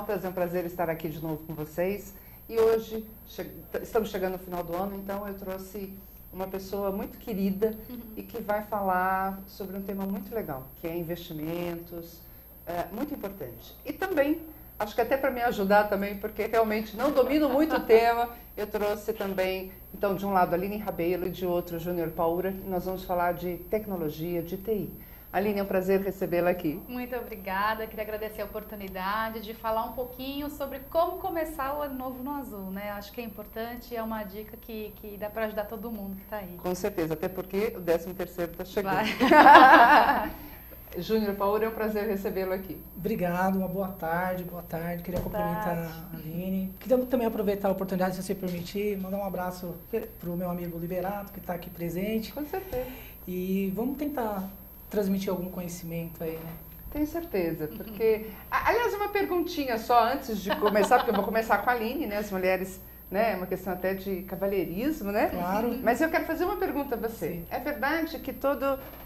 Internautas, é um prazer estar aqui de novo com vocês. E hoje, estamos chegando no final do ano, então eu trouxe uma pessoa muito querida e que vai falar sobre um tema muito legal, que é investimentos, muito importante. E também, acho que até para me ajudar também, porque realmente não domino muito o tema, eu trouxe também, então, de um lado, a Aline Rabelo e de outro, Júnior Paura, e nós vamos falar de tecnologia, de TI. Aline, é um prazer recebê-la aqui. Muito obrigada, queria agradecer a oportunidade de falar um pouquinho sobre como começar o ano novo no Azul, né? Acho que é importante, é uma dica que dá para ajudar todo mundo que está aí. Com certeza, até porque o 13º está chegando. Júnior Paura, é um prazer recebê-lo aqui. Obrigado, uma boa tarde. Queria cumprimentar a Aline. Queria também aproveitar a oportunidade, se você permitir, mandar um abraço para o meu amigo Liberato, que está aqui presente. Com certeza. E vamos tentar transmitir algum conhecimento aí, né? Tenho certeza, porque... Aliás, uma perguntinha só antes de começar, porque eu vou começar com a Aline, né? As mulheres, né? É uma questão até de cavalheirismo, né? Claro. Mas eu quero fazer uma pergunta a você. Sim. É verdade que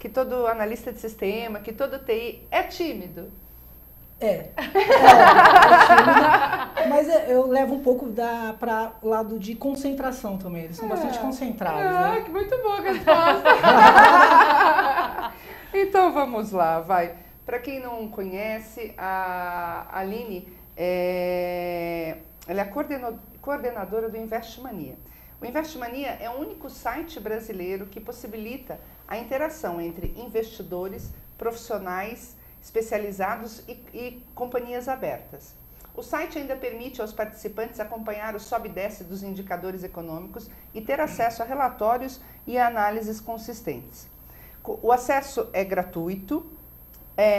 todo analista de sistema, que todo TI é tímido? É tímida, mas eu levo um pouco para o lado de concentração também. Eles são bastante concentrados, né? Que muito boa a resposta. Então vamos lá, vai. Para quem não conhece, a Aline, ela é a coordenadora do Investmania. O Investmania é o único site brasileiro que possibilita a interação entre investidores, profissionais especializados e companhias abertas. O site ainda permite aos participantes acompanhar o sobe e desce dos indicadores econômicos e ter acesso a relatórios e a análises consistentes. O acesso é gratuito.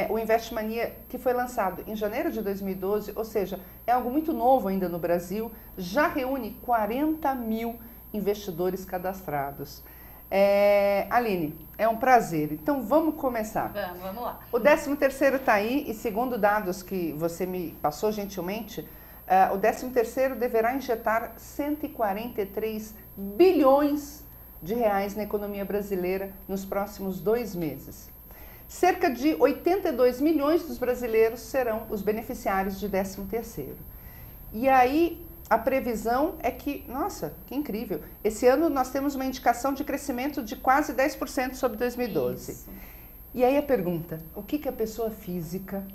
O Investmania, que foi lançado em janeiro de 2012, ou seja, é algo muito novo ainda no Brasil, já reúne 40 mil investidores cadastrados. Aline, é um prazer. Então vamos começar. Vamos lá. O 13º está aí e segundo dados que você me passou gentilmente, o 13º deverá injetar 143 bilhões de reais na economia brasileira nos próximos 2 meses. Cerca de 82 milhões dos brasileiros serão os beneficiários de 13º. E aí a previsão é que, nossa, que incrível, esse ano nós temos uma indicação de crescimento de quase 10% sobre 2012. Isso. E aí a pergunta, o que a pessoa física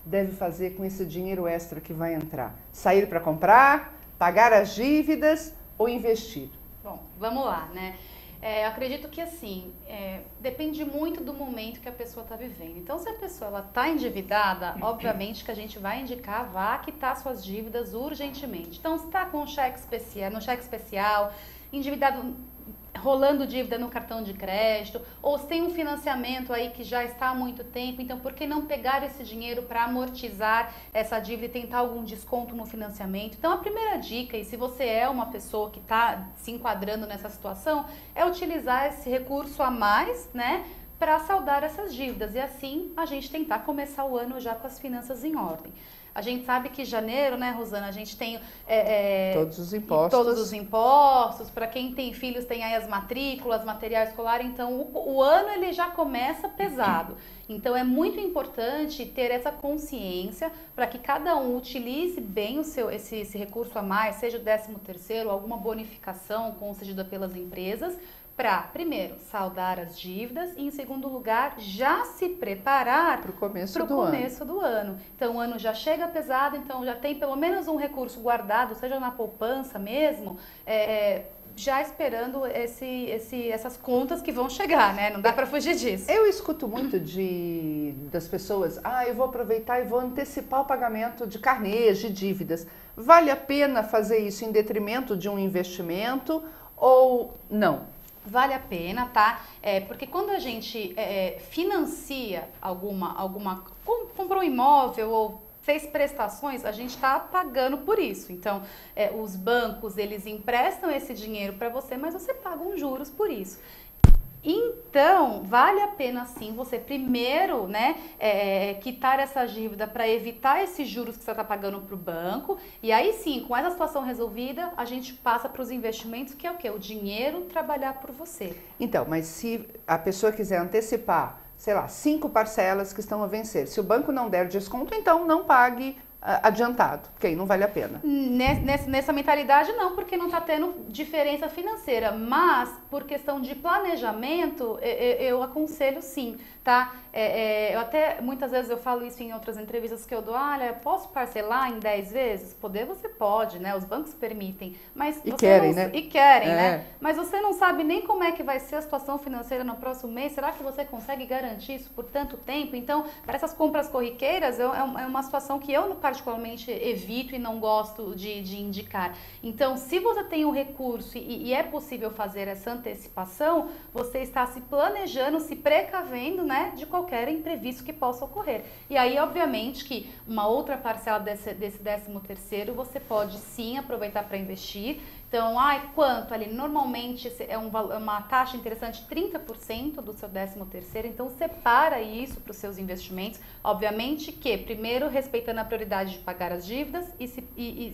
deve fazer com esse dinheiro extra que vai entrar? Sair para comprar, pagar as dívidas ou investir? Bom, vamos lá, né? Eu acredito que assim, depende muito do momento que a pessoa está vivendo. Então, se a pessoa está endividada, obviamente que a gente vai indicar, vá quitar suas dívidas urgentemente. Então, se está com um cheque especial, no cheque especial, endividado, rolando dívida no cartão de crédito, ou se tem um financiamento aí que já está há muito tempo, então por que não pegar esse dinheiro para amortizar essa dívida e tentar algum desconto no financiamento? Então a primeira dica, e se você é uma pessoa que está se enquadrando nessa situação, é utilizar esse recurso a mais, né, para saldar essas dívidas e assim a gente tentar começar o ano já com as finanças em ordem. A gente sabe que janeiro, né, Rosana, a gente tem todos os impostos. Todos os impostos, para quem tem filhos tem aí as matrículas, material escolar, então o ano ele já começa pesado. Então é muito importante ter essa consciência para que cada um utilize bem esse recurso a mais, seja o 13º, alguma bonificação concedida pelas empresas, para, primeiro, saldar as dívidas e, em segundo lugar, já se preparar para o começo do ano. Então, o ano já chega pesado, então já tem pelo menos um recurso guardado, seja na poupança mesmo, já esperando essas contas que vão chegar, né? Não dá para fugir disso. Eu escuto muito das pessoas, eu vou aproveitar e vou antecipar o pagamento de carnês, de dívidas. Vale a pena fazer isso em detrimento de um investimento ou não? Vale a pena, tá? Porque quando a gente financia comprou um imóvel ou fez prestações, a gente está pagando por isso. Então, os bancos, eles emprestam esse dinheiro para você, mas você paga uns juros por isso. Então, vale a pena sim você primeiro, né, quitar essa dívida para evitar esses juros que você está pagando para o banco. E aí sim, com essa situação resolvida, a gente passa para os investimentos, que é o quê? O dinheiro trabalhar por você. Então, mas se a pessoa quiser antecipar, sei lá, 5 parcelas que estão a vencer, se o banco não der desconto, então não pague adiantado, porque aí não vale a pena. Nessa mentalidade não, porque não está tendo diferença financeira, mas por questão de planejamento, eu aconselho sim, tá? Eu até, muitas vezes eu falo isso em outras entrevistas que eu dou, olha, posso parcelar em 10 vezes? Poder você pode, né? Os bancos permitem, mas E você querem, não, né? E querem, né? Mas você não sabe nem como é que vai ser a situação financeira no próximo mês, será que você consegue garantir isso por tanto tempo? Então, para essas compras corriqueiras, é uma situação que eu particularmente evito e não gosto de indicar. Então, se você tem um recurso e é possível fazer essa antecipação, você está se planejando, se precavendo, né, de qualquer imprevisto que possa ocorrer. E aí, obviamente, que uma outra parcela desse 13º você pode sim aproveitar para investir. Então, quanto ali? Normalmente é uma taxa interessante, 30% do seu 13º. Então, separa isso para os seus investimentos. Obviamente que, primeiro, respeitando a prioridade de pagar as dívidas e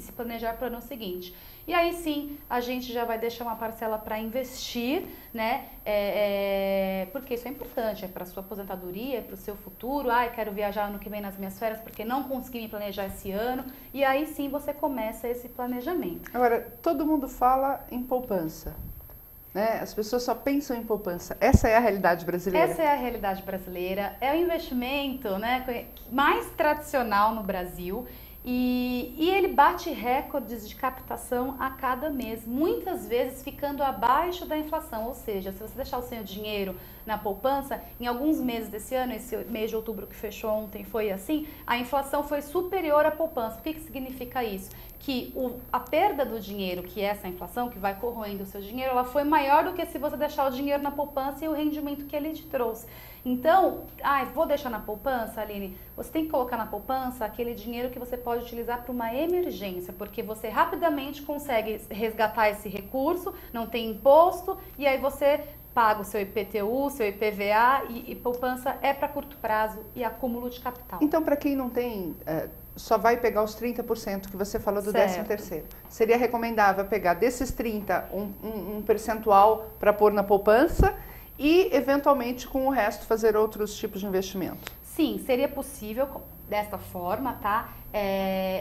se planejar para o ano seguinte. E aí sim, a gente já vai deixar uma parcela para investir, né? Porque isso é importante, é para a sua aposentadoria, é para o seu futuro. Quero viajar ano que vem nas minhas férias porque não consegui me planejar esse ano. E aí sim você começa esse planejamento. Agora, todo mundo fala em poupança, né? As pessoas só pensam em poupança. Essa é a realidade brasileira? Essa é a realidade brasileira. É o investimento, né, mais tradicional no Brasil. E ele bate recordes de captação a cada mês, muitas vezes ficando abaixo da inflação. Ou seja, se você deixar o seu dinheiro na poupança, em alguns meses desse ano, esse mês de outubro que fechou ontem foi assim, a inflação foi superior à poupança. O que significa isso? Que a perda do dinheiro, que é essa inflação, que vai corroendo o seu dinheiro, ela foi maior do que se você deixar o dinheiro na poupança e o rendimento que ele te trouxe. Então, vou deixar na poupança, Aline? Você tem que colocar na poupança aquele dinheiro que você pode utilizar para uma emergência, porque você rapidamente consegue resgatar esse recurso, não tem imposto, e aí você paga o seu IPTU, seu IPVA, e poupança é para curto prazo e acúmulo de capital. Então, para quem não tem, só vai pegar os 30% que você falou do 13º. Seria recomendável pegar desses 30% um percentual para pôr na poupança e, eventualmente, com o resto, fazer outros tipos de investimento? Sim, seria possível desta forma, tá?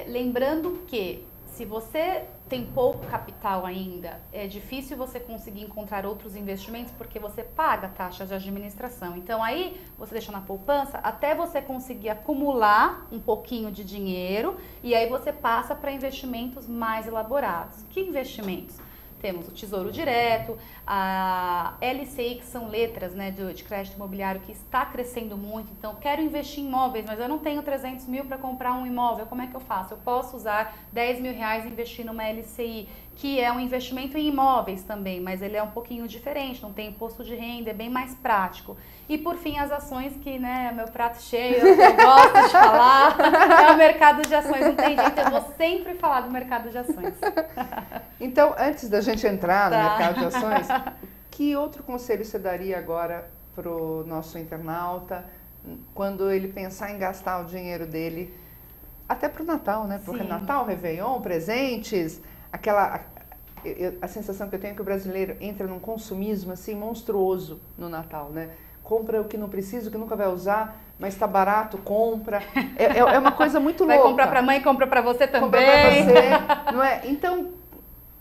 Lembrando que se você tem pouco capital ainda, é difícil você conseguir encontrar outros investimentos porque você paga taxas de administração. Então aí você deixa na poupança até você conseguir acumular um pouquinho de dinheiro e aí você passa para investimentos mais elaborados. Que investimentos? Temos o Tesouro Direto, a LCI, que são letras, né, de crédito imobiliário, que está crescendo muito. Então, quero investir em imóveis, mas eu não tenho 300 mil para comprar um imóvel. Como é que eu faço? Eu posso usar 10 mil reais e investir numa LCI, que é um investimento em imóveis também, mas ele é um pouquinho diferente, não tem imposto de renda, é bem mais prático. E por fim, as ações, que, né, meu prato cheio, eu gosto de falar, é o mercado de ações, não tem jeito, eu vou sempre falar do mercado de ações. Então, antes da gente entrar no mercado de ações, que outro conselho você daria agora para o nosso internauta, quando ele pensar em gastar o dinheiro dele, até para o Natal, né? Porque Natal, Réveillon, presentes, a sensação que eu tenho é que o brasileiro entra num consumismo assim monstruoso no Natal, né? Compra o que não precisa, o que nunca vai usar, mas está barato, compra. É uma coisa muito louca. Vai comprar para a mãe, compra para você também. Compra para você, não é? Então,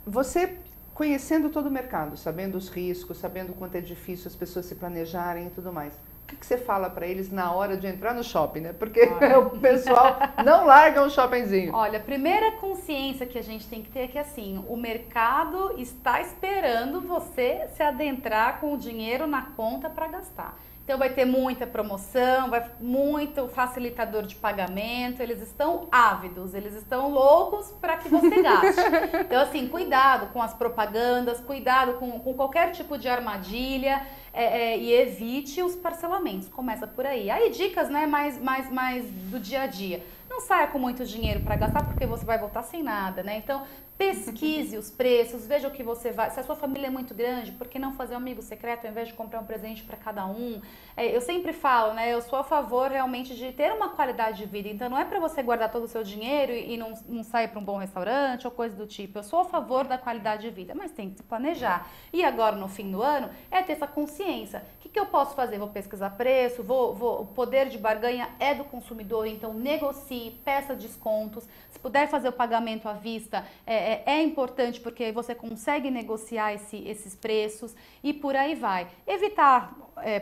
você conhecendo todo o mercado, sabendo os riscos, sabendo o quanto é difícil as pessoas se planejarem e tudo mais, o que você fala para eles na hora de entrar no shopping, né? Porque o pessoal não larga um shoppingzinho. Olha, a primeira consciência que a gente tem que ter é que, assim, o mercado está esperando você se adentrar com o dinheiro na conta para gastar. Então vai ter muita promoção, muito facilitador de pagamento, eles estão ávidos, eles estão loucos para que você gaste. Então, assim, cuidado com as propagandas, cuidado com qualquer tipo de armadilha e evite os parcelamentos, começa por aí. Aí dicas, né, mais do dia a dia. Não saia com muito dinheiro para gastar porque você vai voltar sem nada, né? Então, Pesquise os preços, veja o que você vai. Se a sua família é muito grande, por que não fazer um amigo secreto ao invés de comprar um presente para cada um? Eu sempre falo, né? Eu sou a favor realmente de ter uma qualidade de vida. Então não é para você guardar todo o seu dinheiro e não sair para um bom restaurante ou coisa do tipo. Eu sou a favor da qualidade de vida, mas tem que se planejar. E agora no fim do ano é ter essa consciência. O que eu posso fazer? Vou pesquisar preço, o poder de barganha é do consumidor, então negocie, peça descontos. Se puder fazer o pagamento à vista, é importante porque você consegue negociar esses preços e por aí vai. Evitar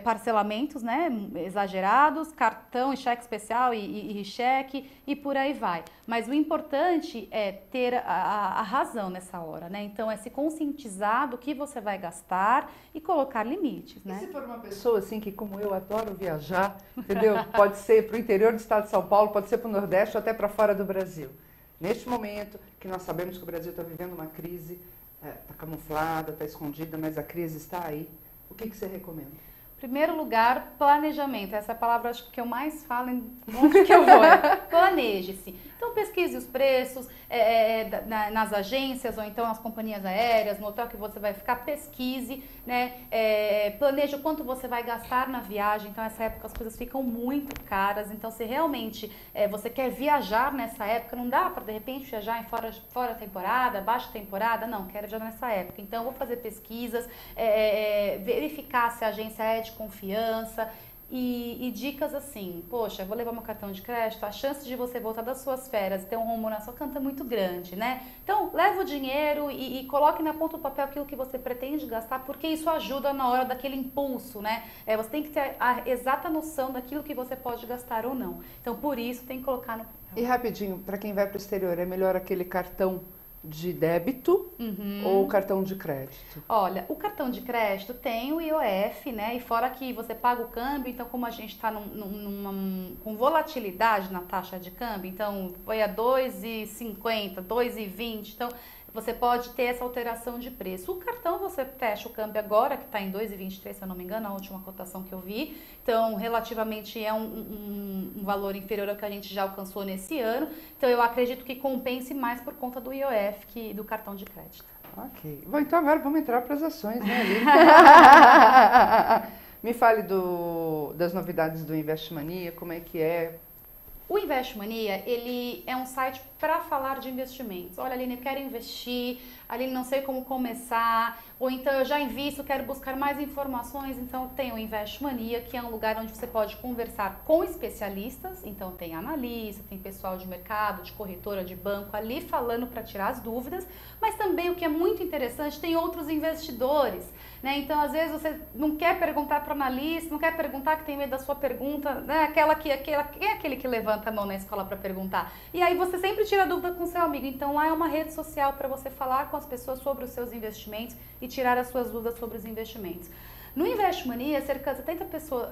parcelamentos, né, exagerados, cartão e cheque especial e cheque e por aí vai. Mas o importante é ter a razão nessa hora, né? Então é se conscientizar do que você vai gastar e colocar limites, né? E se for uma pessoa assim que, como eu, adoro viajar, entendeu? Pode ser para o interior do estado de São Paulo, pode ser para o Nordeste ou até para fora do Brasil. Neste momento que nós sabemos que o Brasil está vivendo uma crise, está camuflada, está escondida, mas a crise está aí, o que você recomenda? Primeiro lugar, planejamento. Essa é a palavra acho que eu mais falo em onde que eu vou. Planeje-se. Então pesquise os preços nas agências ou então nas companhias aéreas, no hotel que você vai ficar, pesquise, né? Planeje o quanto você vai gastar na viagem. Então nessa época as coisas ficam muito caras. Então se realmente você quer viajar nessa época, não dá para de repente viajar em fora temporada, baixa temporada, não, quero viajar nessa época. Então eu vou fazer pesquisas, verificar se a agência é de confiança. E dicas assim, poxa, vou levar meu cartão de crédito, a chance de você voltar das suas férias e ter um rombo na sua conta é muito grande, né? Então, leva o dinheiro e coloque na ponta do papel aquilo que você pretende gastar, porque isso ajuda na hora daquele impulso, né? Você tem que ter a exata noção daquilo que você pode gastar ou não. Então, por isso, tem que colocar no papel. E rapidinho, para quem vai para o exterior, é melhor aquele cartão de débito ou cartão de crédito? Olha, o cartão de crédito tem o IOF, né? E fora que você paga o câmbio, então como a gente está com volatilidade na taxa de câmbio, então foi a 2,50, 2,20, então você pode ter essa alteração de preço. O cartão você fecha o câmbio agora, que está em 2,23, se eu não me engano, a última cotação que eu vi. Então, relativamente é um valor inferior ao que a gente já alcançou nesse ano. Então, eu acredito que compense mais por conta do IOF que do cartão de crédito. Ok. Bom, então agora vamos entrar para as ações, né, Aline? Me fale das novidades do Investmania, como é que é? O Investmania, ele é um site para falar de investimentos. Olha, Aline, eu quero investir, Aline, não sei como começar, ou então eu já invisto, quero buscar mais informações, então tem o Investmania, que é um lugar onde você pode conversar com especialistas, então tem analista, tem pessoal de mercado, de corretora, de banco, ali falando para tirar as dúvidas, mas também o que é muito interessante, tem outros investidores, né? Então, às vezes, você não quer perguntar para o analista, não quer perguntar que tem medo da sua pergunta, né? Quem é aquele que levanta a mão na escola para perguntar? E aí você sempre tira dúvida com seu amigo. Então, lá é uma rede social para você falar com as pessoas sobre os seus investimentos e tirar as suas dúvidas sobre os investimentos. No Investmania, cerca de 70%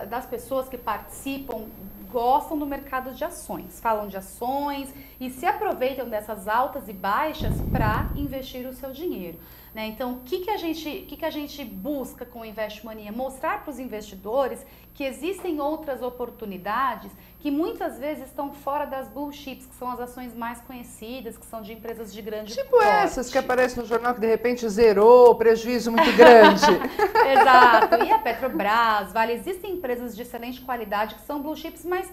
das pessoas que participam gostam do mercado de ações, falam de ações e se aproveitam dessas altas e baixas para investir o seu dinheiro. Né? Então, o que a gente busca com o Investmania? Mostrar para os investidores que existem outras oportunidades que muitas vezes estão fora das blue chips, que são as ações mais conhecidas, que são de empresas de grande porte. Tipo essas que aparecem no jornal que de repente zerou, prejuízo muito grande. Exato. E a Petrobras, Vale, existem empresas de excelente qualidade que são blue chips, mas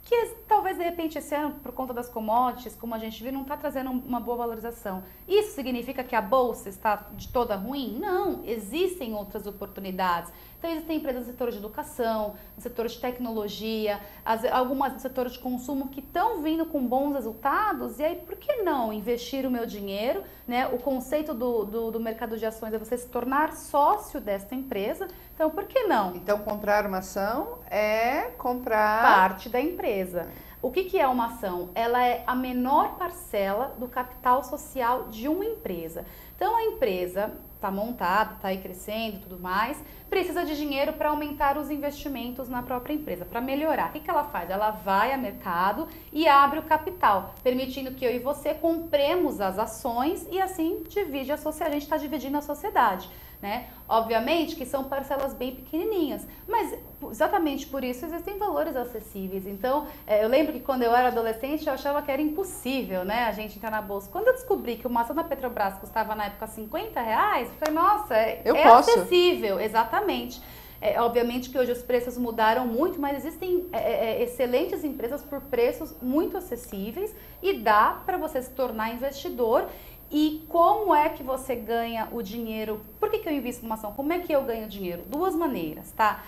que talvez de repente esse ano, por conta das commodities, como a gente viu, não está trazendo uma boa valorização. Isso significa que a bolsa está de toda ruim? Não, existem outras oportunidades. Então existem empresas no setor de educação, no setor de tecnologia, algumas no setor de consumo que estão vindo com bons resultados, e aí por que não investir o meu dinheiro? Né? O conceito do mercado de ações é você se tornar sócio desta empresa, então por que não? Então comprar uma ação é comprar parte da empresa. O que é uma ação? Ela é a menor parcela do capital social de uma empresa. Então a empresa está montada, está aí crescendo e tudo mais, precisa de dinheiro para aumentar os investimentos na própria empresa, para melhorar. O que ela faz? Ela vai ao mercado e abre o capital, permitindo que eu e você compremos as ações e assim divide a sociedade. A gente está dividindo a sociedade. né? Obviamente que são parcelas bem pequenininhas, mas exatamente por isso existem valores acessíveis. Então, eu lembro que quando eu era adolescente eu achava que era impossível, né, a gente entrar na bolsa. Quando eu descobri que uma ação da Petrobras custava na época R$50, eu falei, nossa, é acessível, exatamente. Obviamente que hoje os preços mudaram muito, mas existem excelentes empresas por preços muito acessíveis e dá para você se tornar investidor. E como é que você ganha o dinheiro? Por que eu invisto numa ação? Como é que eu ganho dinheiro? Duas maneiras, tá?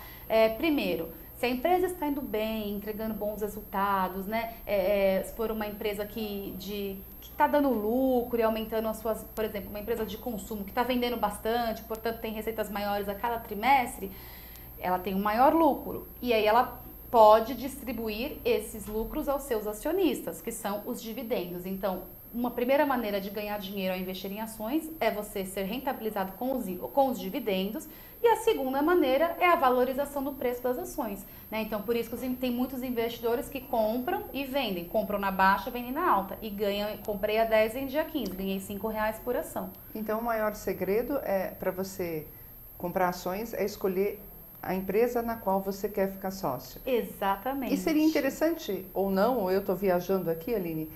Primeiro, se a empresa está indo bem, entregando bons resultados, né? Se for uma empresa que está dando lucro e aumentando as suas, por exemplo, uma empresa de consumo que está vendendo bastante, portanto tem receitas maiores a cada trimestre, ela tem um maior lucro. E aí ela pode distribuir esses lucros aos seus acionistas, que são os dividendos. Então, uma primeira maneira de ganhar dinheiro ao investir em ações é você ser rentabilizado com os dividendos, e a segunda maneira é a valorização do preço das ações, né? Então, por isso que tem muitos investidores que compram e vendem, compram na baixa, vendem na alta, e ganham, comprei a 10 em dia 15, ganhei R$5 por ação. Então, o maior segredo para você comprar ações é escolher a empresa na qual você quer ficar sócio. Exatamente. E seria interessante, ou não, ou eu estou viajando aqui, Aline,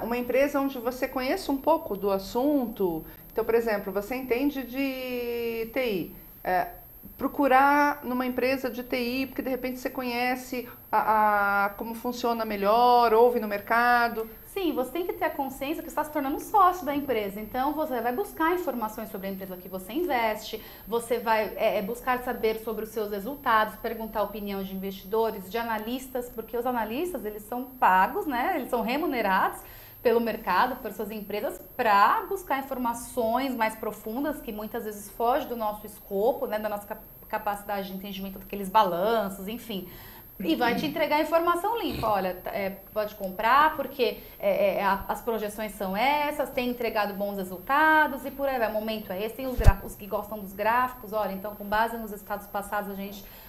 uma empresa onde você conheça um pouco do assunto. Então, por exemplo, você entende de TI. Procurar numa empresa de TI, porque de repente você conhece como funciona melhor, ouve no mercado. Sim, você tem que ter a consciência que está se tornando sócio da empresa. Então, você vai buscar informações sobre a empresa que você investe, você vai buscar saber sobre os seus resultados, perguntar a opinião de investidores, de analistas, porque os analistas, eles são pagos, né? Eles são remunerados pelo mercado, por suas empresas, para buscar informações mais profundas, que muitas vezes fogem do nosso escopo, né? Da nossa capacidade de entendimento daqueles balanços, enfim. E vai te entregar a informação limpa. Olha, pode comprar porque as projeções são essas, tem entregado bons resultados e por aí vai. O momento é esse. Tem os que gostam dos gráficos, olha, então com base nos resultados passados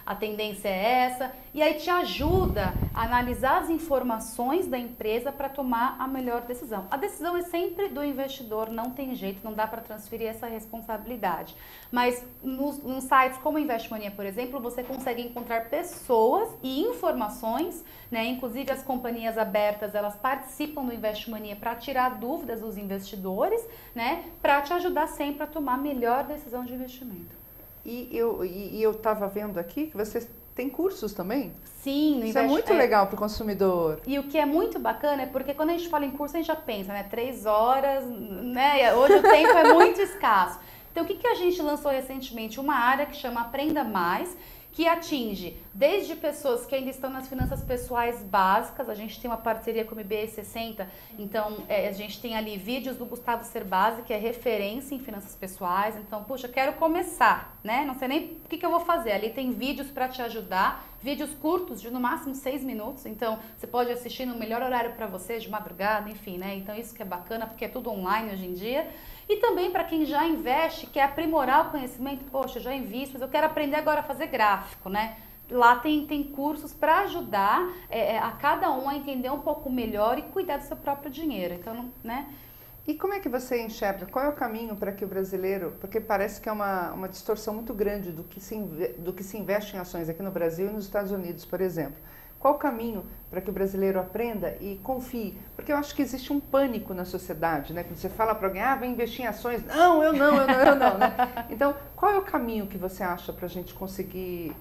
a tendência é essa. E aí te ajuda a analisar as informações da empresa para tomar a melhor decisão. A decisão é sempre do investidor, não tem jeito, não dá para transferir essa responsabilidade. Mas nos sites como Investmania, por exemplo, você consegue encontrar pessoas e informações, né? Inclusive as companhias abertas, elas participam do Investmania para tirar dúvidas dos investidores, né? Para te ajudar sempre a tomar a melhor decisão de investimento. E eu estava vendo aqui que vocês têm cursos também? Sim, no Isso é muito legal para o consumidor. E o que é muito bacana é porque quando a gente fala em curso, a gente já pensa, né? 3 horas, né? Hoje o tempo é muito escasso. Então, o que a gente lançou recentemente? Uma área que chama Aprenda Mais, que atinge desde pessoas que ainda estão nas finanças pessoais básicas. A gente tem uma parceria com o MBA 60, então a gente tem ali vídeos do Gustavo Cerbasi, que é referência em finanças pessoais. Então, puxa, quero começar, né? Não sei nem o que eu vou fazer. Ali tem vídeos para te ajudar, vídeos curtos de no máximo 6 minutos. Então, você pode assistir no melhor horário para você, de madrugada, enfim, né? Então, isso que é bacana, porque é tudo online hoje em dia. E também para quem já investe, quer aprimorar o conhecimento, poxa, eu já invisto, mas eu quero aprender agora a fazer gráfico, né? Lá tem cursos para ajudar a cada um a entender um pouco melhor e cuidar do seu próprio dinheiro. Então, né? E como é que você enxerga? Qual é o caminho para que o brasileiro... Porque parece que é uma distorção muito grande do que se investe em ações aqui no Brasil e nos Estados Unidos, por exemplo. Qual o caminho para que o brasileiro aprenda e confie? Porque eu acho que existe um pânico na sociedade, né? Quando você fala para alguém, vem investir em ações. Não, eu não, né? Então, qual é o caminho que você acha para a gente conseguir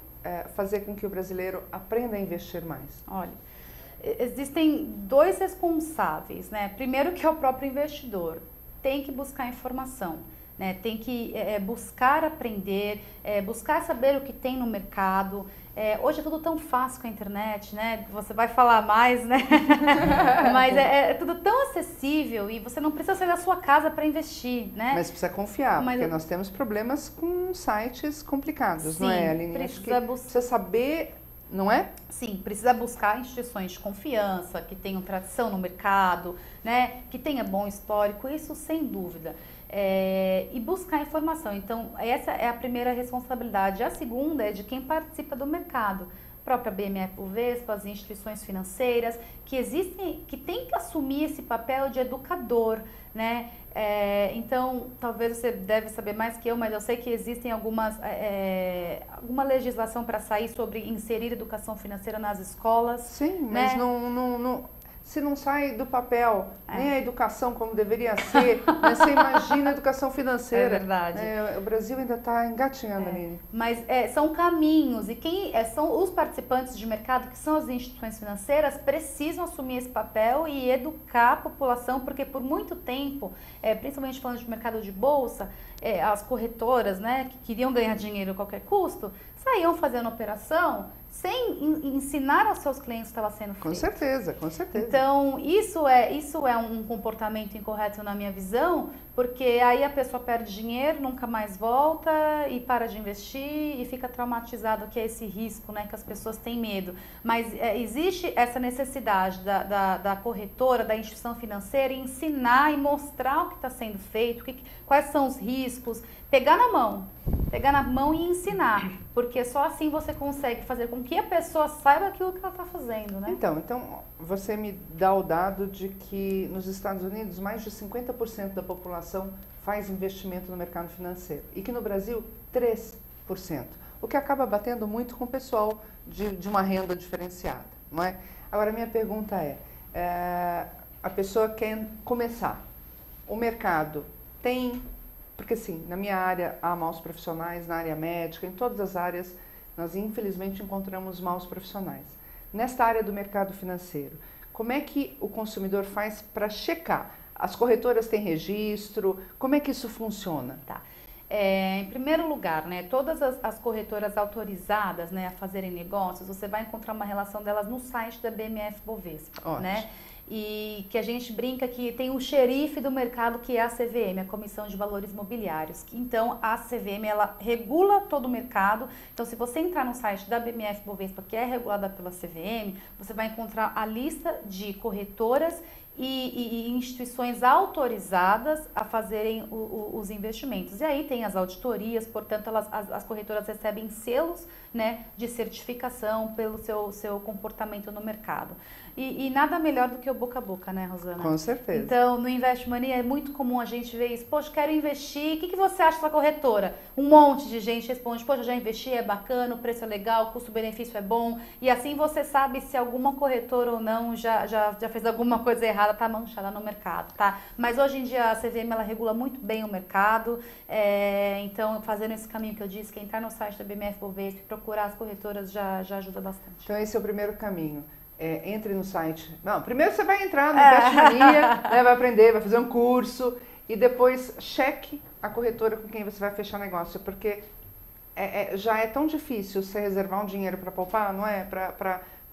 fazer com que o brasileiro aprenda a investir mais? Olha, existem 2 responsáveis, né? Primeiro que é o próprio investidor. Tem que buscar informação. Né, tem que buscar aprender, buscar saber o que tem no mercado. Hoje é tudo tão fácil com a internet, né? Você vai falar mais, né? Mas é tudo tão acessível e você não precisa sair da sua casa para investir, né? Mas precisa confiar, porque nós temos problemas com sites complicados, sim, não é, Aline? Precisa saber, não é? Sim, precisa buscar instituições de confiança, que tenham tradição no mercado, né? Que tenha bom histórico, isso sem dúvida. E buscar informação. Então, essa é a primeira responsabilidade. A segunda é de quem participa do mercado. própria BMF-Bovespa, as instituições financeiras, que têm que assumir esse papel de educador, né? Então, talvez você deve saber mais que eu, mas eu sei que existem alguma legislação para sair sobre inserir educação financeira nas escolas. Sim, né? Mas se não sai do papel, nem a educação como deveria ser, né? Você imagina a educação financeira. É verdade. O Brasil ainda está engatinhando, Aline. Mas são caminhos, e quem são os participantes de mercado, que são as instituições financeiras, precisam assumir esse papel e educar a população, porque por muito tempo, principalmente falando de mercado de bolsa, as corretoras, né, que queriam ganhar dinheiro a qualquer custo, saíam fazendo operação sem ensinar aos seus clientes o que estava sendo feito. Com certeza, com certeza. Então, isso é um comportamento incorreto na minha visão, porque aí a pessoa perde dinheiro, nunca mais volta e para de investir e fica traumatizado, que é esse risco, né, que as pessoas têm medo. Mas existe essa necessidade da corretora, da instituição financeira, ensinar e mostrar o que está sendo feito, quais são os riscos, pegar na mão e ensinar, porque só assim você consegue fazer com que a pessoa saiba aquilo que ela está fazendo, né? Então, você me dá o dado de que nos Estados Unidos mais de 50% da população faz investimento no mercado financeiro e que no Brasil 3%, o que acaba batendo muito com o pessoal de uma renda diferenciada, não é? Agora, minha pergunta a pessoa quer começar, o mercado tem... Porque, sim, na minha área há maus profissionais, na área médica, em todas as áreas, nós infelizmente encontramos maus profissionais. Nesta área do mercado financeiro, como é que o consumidor faz para checar? As corretoras têm registro? Como é que isso funciona? Tá. Em primeiro lugar, né, todas as corretoras autorizadas, né, a fazerem negócios, você vai encontrar uma relação delas no site da BMF-Bovespa, né? E que a gente brinca que tem o xerife do mercado, que é a CVM, a Comissão de Valores Mobiliários. Então, a CVM, ela regula todo o mercado. Então, se você entrar no site da BMF-Bovespa, que é regulada pela CVM, você vai encontrar a lista de corretoras e instituições autorizadas a fazerem os investimentos. E aí tem as auditorias, portanto, as corretoras recebem selos, né, de certificação pelo seu comportamento no mercado. E nada melhor do que o boca a boca, né, Rosana? Com certeza. Então, no Invest Money é muito comum a gente ver isso. Poxa, quero investir, o que você acha da corretora? Um monte de gente responde, poxa, já investi, é bacana, o preço é legal, o custo-benefício é bom. E assim você sabe se alguma corretora ou não já fez alguma coisa errada, tá manchada no mercado, tá? Mas hoje em dia a CVM, ela regula muito bem o mercado. Então, fazendo esse caminho que eu disse, que entrar no site da BMF-Bovespa e procurar as corretoras já ajuda bastante. Então, esse é o primeiro caminho. Entre no site. Não, primeiro você vai entrar no Invest Mania, né, vai aprender, vai fazer um curso e depois cheque a corretora com quem você vai fechar negócio, porque já é tão difícil você reservar um dinheiro para poupar, não é?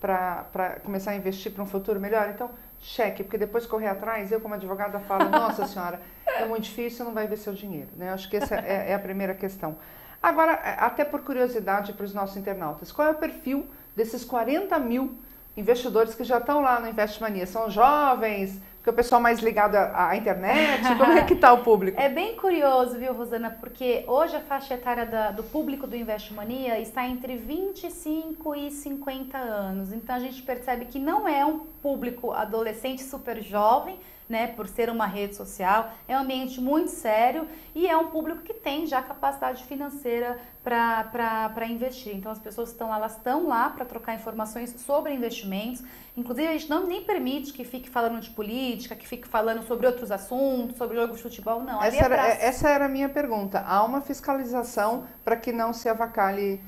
Para começar a investir para um futuro melhor. Então, cheque, porque depois correr atrás, eu como advogada falo, nossa senhora, é muito difícil, não vai ver seu dinheiro. Né? Eu acho que essa é a primeira questão. Agora, até por curiosidade para os nossos internautas, qual é o perfil desses 40 mil investidores que já estão lá no Invest Mania? São jovens? Porque o pessoal mais ligado à internet? Como é que está o público? É bem curioso, viu, Rosana? Porque hoje a faixa etária do público do Invest Mania está entre 25 e 50 anos. Então a gente percebe que não é um público adolescente super jovem, né, por ser uma rede social, é um ambiente muito sério e é um público que tem já capacidade financeira para investir. Então as pessoas elas estão lá para trocar informações sobre investimentos. Inclusive a gente nem permite que fique falando de política, que fique falando sobre outros assuntos, sobre jogo de futebol, não. Essa era a minha pergunta. Há uma fiscalização para que não se avacalhe.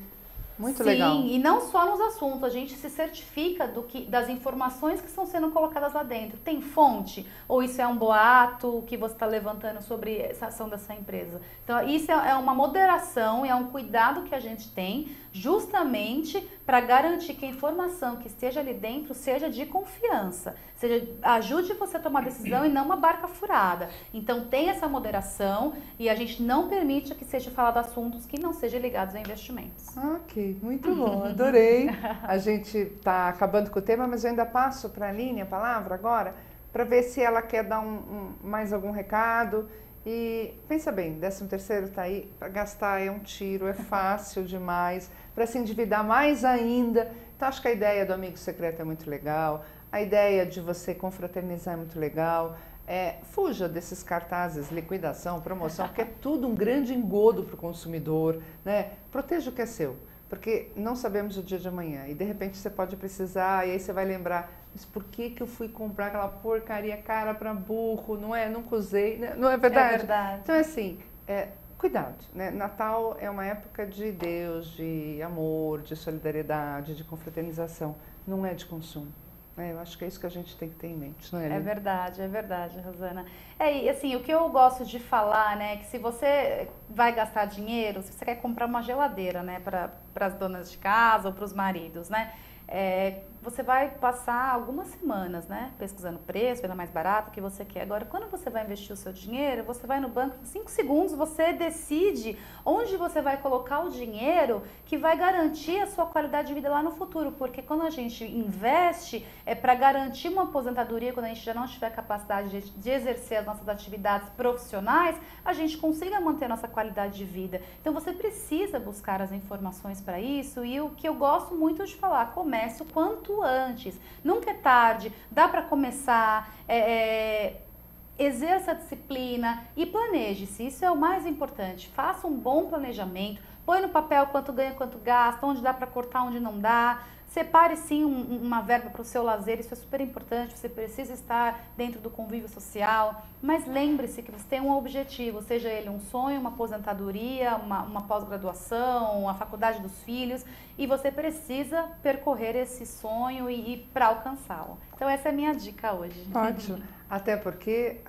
Muito legal. Sim, e não só nos assuntos, a gente se certifica das informações que estão sendo colocadas lá dentro. Tem fonte? Ou isso é um boato que você está levantando sobre essa ação dessa empresa? Então, isso é uma moderação, é um cuidado que a gente tem justamente para garantir que a informação que esteja ali dentro seja de confiança, ajude você a tomar decisão e não uma barca furada. Então tem essa moderação e a gente não permite que seja falado assuntos que não sejam ligados a investimentos. Ok, muito bom, adorei. A gente está acabando com o tema, mas eu ainda passo para a Aline a palavra agora, para ver se ela quer dar mais algum recado. E pensa bem, 13º está aí, para gastar é um tiro, é fácil demais, para se endividar mais ainda Então, acho que a ideia do amigo secreto é muito legal, a ideia de você confraternizar é muito legal. Fuja desses cartazes, liquidação, promoção, porque é tudo um grande engodo para o consumidor, né? Proteja o que é seu, porque não sabemos o dia de amanhã e de repente você pode precisar e aí você vai lembrar, mas por que eu fui comprar aquela porcaria cara para burro, não é? Nunca usei, né? Não é verdade? É verdade. Então, assim, cuidado, né? Natal é uma época de Deus, de amor, de solidariedade, de confraternização, não é de consumo. Eu acho que é isso que a gente tem que ter em mente, não é? É verdade, Rosana. E assim, o que eu gosto de falar, né, é que se você vai gastar dinheiro, se você quer comprar uma geladeira, né, para as donas de casa ou para os maridos, né, você vai passar algumas semanas, né, pesquisando preço, vendo mais barato, o que você quer. Agora, quando você vai investir o seu dinheiro, você vai no banco, em 5 segundos você decide onde você vai colocar o dinheiro que vai garantir a sua qualidade de vida lá no futuro, porque quando a gente investe, é para garantir uma aposentadoria, quando a gente já não tiver capacidade de exercer as nossas atividades profissionais, a gente consiga manter a nossa qualidade de vida. Então, você precisa buscar as informações para isso e o que eu gosto muito de falar, comece o quanto antes, nunca é tarde, dá para começar, exerça a disciplina e planeje-se, isso é o mais importante, faça um bom planejamento, põe no papel quanto ganha, quanto gasta, onde dá para cortar, onde não dá, separe sim uma verba para o seu lazer, isso é super importante, você precisa estar dentro do convívio social, mas lembre-se que você tem um objetivo, seja ele um sonho, uma aposentadoria, uma pós-graduação, a faculdade dos filhos, e você precisa percorrer esse sonho e ir para alcançá-lo. Então essa é a minha dica hoje. Ótimo, até porque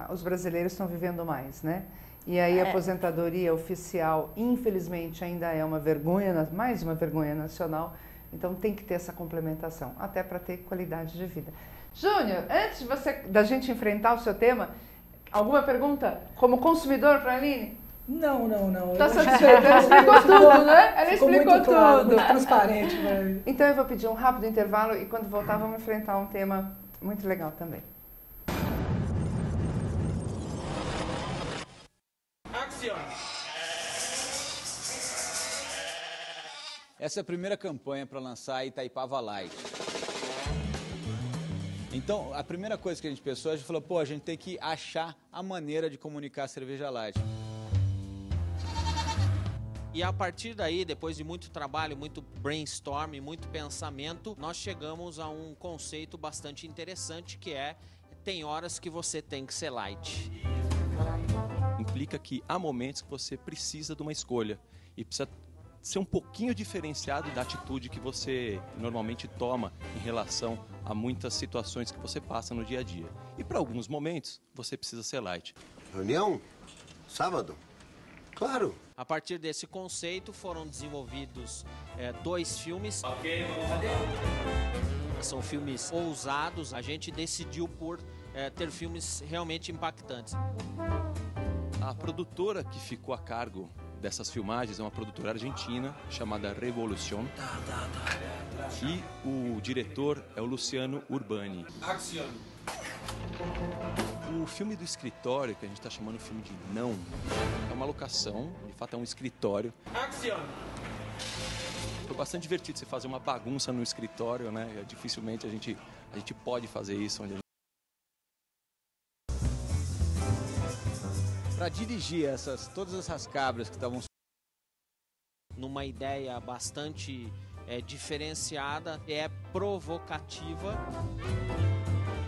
os brasileiros estão vivendo mais, né? E aí a aposentadoria oficial, infelizmente, ainda é uma vergonha, mais uma vergonha nacional. Então tem que ter essa complementação, até para ter qualidade de vida. Júnior, antes da gente enfrentar o seu tema, alguma pergunta como consumidor para a Aline? Não. Está satisfeita? Ela explicou tudo, né? Ela explicou muito claro, tudo. muito transparente. Mas... Então eu vou pedir um rápido intervalo e quando voltar vamos enfrentar um tema muito legal também. Essa é a primeira campanha para lançar a Itaipava Light. Então, a primeira coisa que a gente pensou, a gente falou, a gente tem que achar a maneira de comunicar a cerveja light. E a partir daí, depois de muito trabalho, muito brainstorming, muito pensamento, nós chegamos a um conceito bastante interessante que tem horas que você tem que ser light. Implica que há momentos que você precisa de uma escolha e precisa ser um pouquinho diferenciado da atitude que você normalmente toma em relação a muitas situações que você passa no dia a dia. E para alguns momentos, você precisa ser light. Reunião? Sábado? Claro. A partir desse conceito foram desenvolvidos 2 filmes. São filmes ousados. A gente decidiu por ter filmes realmente impactantes. A produtora que ficou a cargo dessas filmagens é uma produtora argentina chamada Revolution. E o diretor é o Luciano Urbani. Action. O filme do escritório, que a gente está chamando de filme de não, é uma locação, de fato é um escritório. Action. Foi bastante divertido você fazer uma bagunça no escritório, né? Dificilmente a gente pode fazer isso. Para dirigir todas essas cabras que estavam numa ideia bastante diferenciada, provocativa.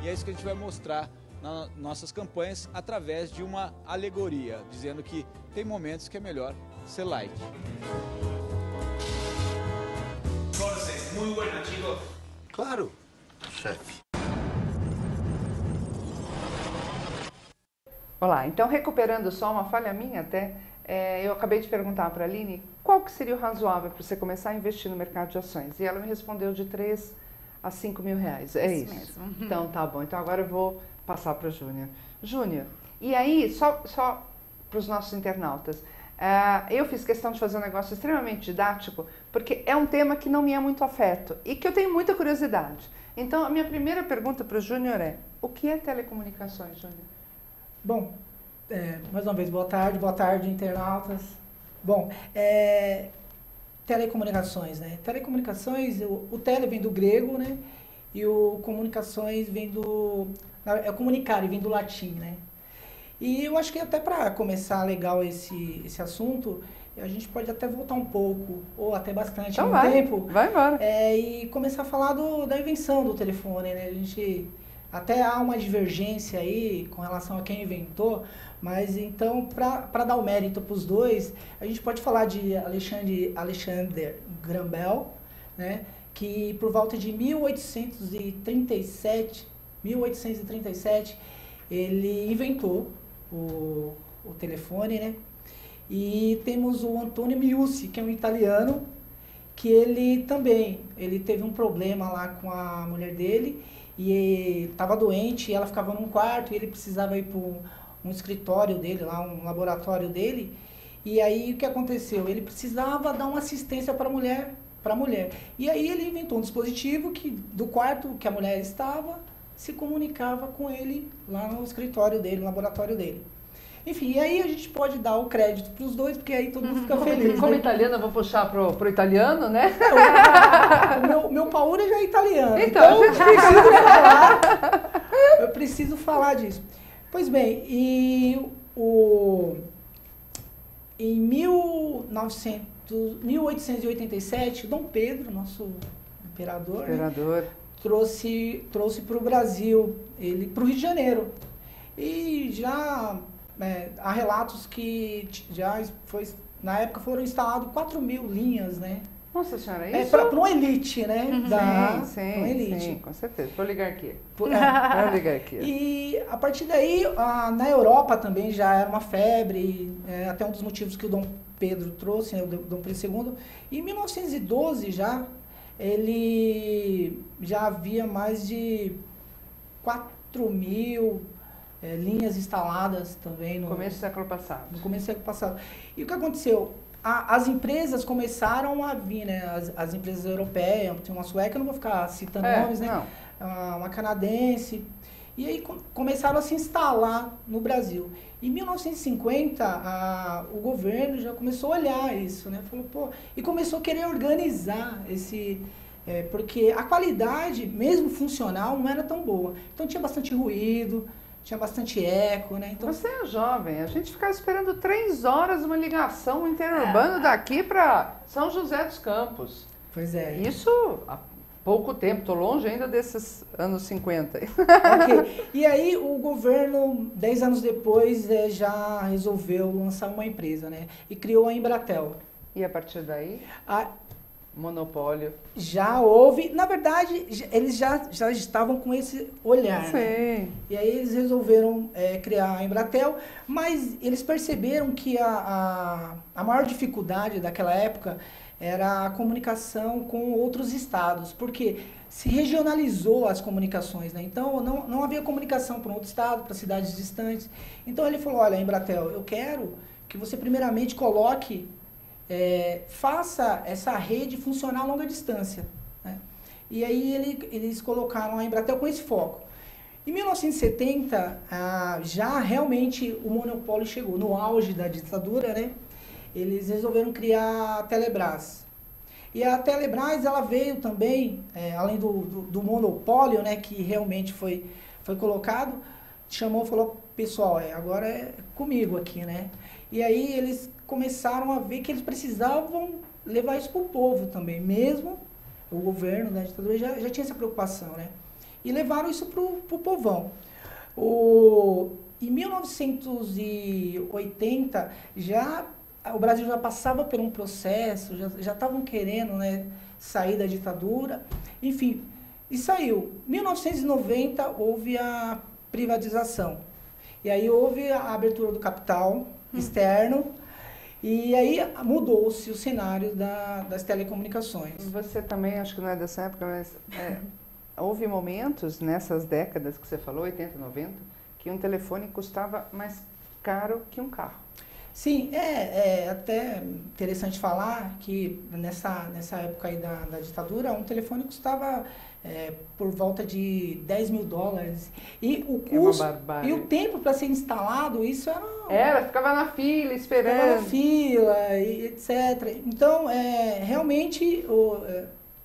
E é isso que a gente vai mostrar nas nossas campanhas através de uma alegoria, dizendo que tem momentos que é melhor ser light. Jorge, muy buena, chicos. Claro, chefe. Olá, então recuperando só uma falha minha até, eu acabei de perguntar para a Aline qual que seria o razoável para você começar a investir no mercado de ações. E ela me respondeu de 3 a 5 mil reais. É isso. Mesmo. Então tá bom. Então agora eu vou passar para o Júnior. Júnior, e aí, só para os nossos internautas, eu fiz questão de fazer um negócio extremamente didático, porque é um tema que não me é muito afeto e que eu tenho muita curiosidade. Então a minha primeira pergunta para o Júnior é, o que é telecomunicações, Júnior? Bom, mais uma vez, boa tarde, internautas. Bom, telecomunicações, né? Telecomunicações, o tele vem do grego, né? E o comunicações vem do... É comunicare, vem do latim, né? E eu acho que até para começar legal esse assunto, a gente pode até voltar um pouco, ou até bastante então no tempo. Vai embora. E começar a falar da invenção do telefone, né? A gente... Até há uma divergência aí com relação a quem inventou, mas então, para dar o mérito para os dois, a gente pode falar de Alexander Graham Bell, né, que por volta de 1837, ele inventou o telefone, né? E temos o Antonio Meucci, que é um italiano, que ele teve um problema lá com a mulher dele, e estava doente, e ela ficava num quarto, e ele precisava ir para um escritório dele, lá um laboratório dele, e aí o que aconteceu? Ele precisava dar uma assistência para a mulher, e aí ele inventou um dispositivo que do quarto que a mulher estava, se comunicava com ele lá no escritório dele, no laboratório dele. Enfim, e aí a gente pode dar o crédito para os dois, porque aí todo mundo fica feliz. Como né? italiana, eu vou puxar pro italiano, né? Meu Paura já é italiano, então eu preciso falar disso. Pois bem, em 1887, Dom Pedro, nosso imperador, né, trouxe para o Brasil, para o Rio de Janeiro. E já há relatos que na época foram instaladas 4.000 linhas, né? Nossa senhora, isso? Para uma elite, né? Sim, com certeza. Para oligarquia. Para oligarquia. E a partir daí, na Europa também já era uma febre, até um dos motivos que o Dom Pedro trouxe, né, o Dom Pedro II. Em 1912 ele já havia mais de 4.000 linhas instaladas também no começo do século passado. No começo do século passado. E o que aconteceu? As empresas começaram a vir, né? As empresas europeias, tem uma sueca, eu não vou ficar citando nomes, né? Uma canadense. E aí começaram a se instalar no Brasil. Em 1950, o governo já começou a olhar isso, né? Falou, pô, e começou a querer organizar porque a qualidade, mesmo funcional, não era tão boa. Então tinha bastante ruído, tinha bastante eco, né? Então, você é jovem, a gente ficava esperando 3 horas uma ligação interurbana daqui para São José dos Campos. Pois é. Isso há pouco tempo, estou longe ainda desses anos 50. Ok. E aí o governo, 10 anos depois, já resolveu lançar uma empresa, né? E criou a Embratel. E a partir daí? Monopólio. Já houve, na verdade, eles já estavam com esse olhar. Sim. Né? E aí eles resolveram criar a Embratel, mas eles perceberam que a maior dificuldade daquela época era a comunicação com outros estados, porque se regionalizou as comunicações, né? Então não havia comunicação para um outro estado, para cidades distantes. Então ele falou, olha, Embratel, eu quero que você primeiramente coloque faça essa rede funcionar a longa distância. Né? E aí eles colocaram a Embratel com esse foco. Em 1970, já realmente o monopólio chegou. No auge da ditadura, né? Eles resolveram criar a Telebrás. E a Telebrás, ela veio também, além do monopólio, né, que realmente foi colocado, chamou e falou, pessoal, agora é comigo aqui, né? E aí eles começaram a ver que eles precisavam levar isso para o povo também, mesmo o governo da ditadura já tinha essa preocupação, né? E levaram isso para o povão. Em 1980, o Brasil já passava por um processo, já estavam querendo, né, sair da ditadura, enfim, e saiu. Em 1990 houve a privatização, e aí houve a abertura do capital externo, e aí mudou-se o cenário das telecomunicações. Você também, acho que não é dessa época, mas houve momentos nessas décadas que você falou, 80, 90, que um telefone custava mais caro que um carro. Sim, é até interessante falar que nessa época aí da ditadura, um telefone custava por volta de 10 mil dólares. E o custo e o tempo para ser instalado, isso era... ficava na fila esperando. Ficava na fila, e etc. Então, realmente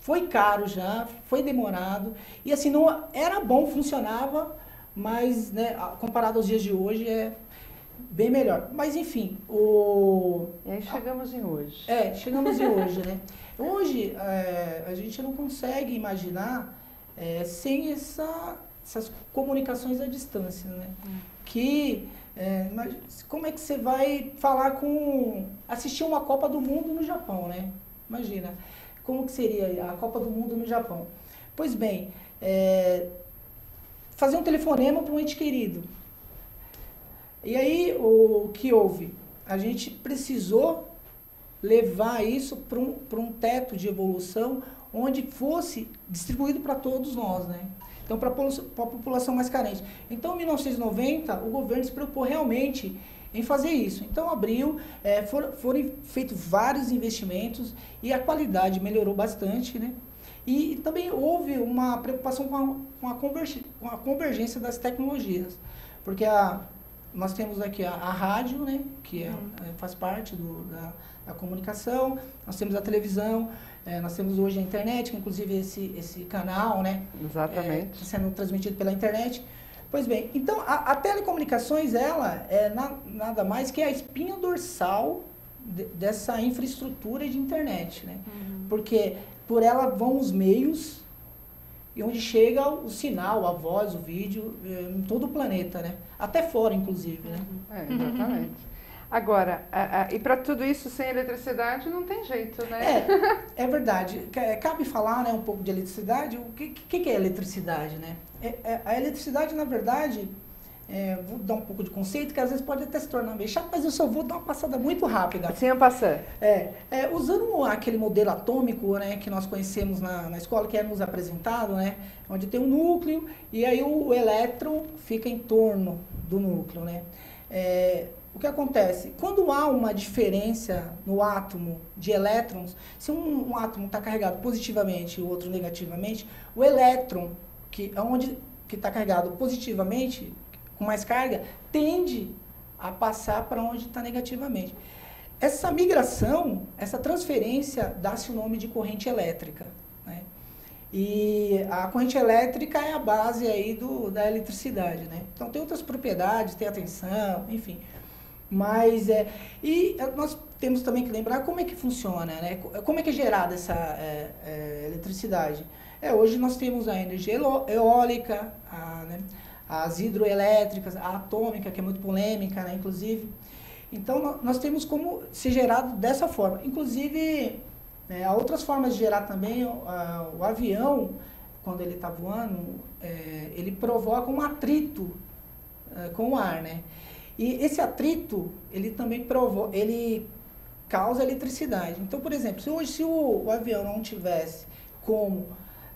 foi caro já, foi demorado. E assim, não era bom, funcionava, mas né, comparado aos dias de hoje bem melhor. Mas enfim, E aí chegamos em hoje. Chegamos em hoje, né? Hoje a gente não consegue imaginar sem essas comunicações à distância, né? Que como é que você vai falar assistir uma Copa do Mundo no Japão, né? Imagina, como que seria a Copa do Mundo no Japão? Pois bem, fazer um telefonema para um ente querido. E aí, o que houve? A gente precisou levar isso para um teto de evolução onde fosse distribuído para todos nós, né? Então, para a população mais carente. Então, em 1990, o governo se preocupou realmente em fazer isso. Então, abriu, foram feitos vários investimentos e a qualidade melhorou bastante, né? E também houve uma preocupação com a convergência das tecnologias, porque nós temos aqui a rádio, né, que faz parte da comunicação, nós temos a televisão, nós temos hoje a internet, que inclusive esse canal, né, exatamente, sendo transmitido pela internet. Pois bem, então a telecomunicações, ela é nada mais que a espinha dorsal dessa infraestrutura de internet, né, porque por ela vão os meios e onde chega o sinal, a voz, o vídeo, em todo o planeta, né? Até fora, inclusive, né? Exatamente. Agora, e para tudo isso, sem eletricidade, não tem jeito, né? É verdade. Cabe falar, né, um pouco de eletricidade. O que é eletricidade, né? A eletricidade, na verdade, vou dar um pouco de conceito, que às vezes pode até se tornar meio chato, mas eu só vou dar uma passada muito rápida. Assim, passando. Usando aquele modelo atômico, né, que nós conhecemos na escola, que é nos apresentado, né, onde tem um núcleo e aí o elétron fica em torno do núcleo, né. O que acontece? Quando há uma diferença no átomo de elétrons, se um átomo está carregado positivamente e o outro negativamente, o elétron, que está carregado positivamente, com mais carga, tende a passar para onde está negativamente. Essa migração, essa transferência, dá-se o nome de corrente elétrica, né? E a corrente elétrica é a base aí da eletricidade, né? Então tem outras propriedades, tem a tensão, enfim. Mas e nós temos também que lembrar como é que funciona, né? Como é que é gerada essa eletricidade. Hoje nós temos a energia eólica, né? As hidroelétricas, a atômica, que é muito polêmica, né, inclusive. Então, nós temos como ser gerado dessa forma. Inclusive, há outras formas de gerar também. O avião, quando ele está voando, ele provoca um atrito com o ar, né? E esse atrito, ele também ele causa eletricidade. Então, por exemplo, se o avião não tivesse como,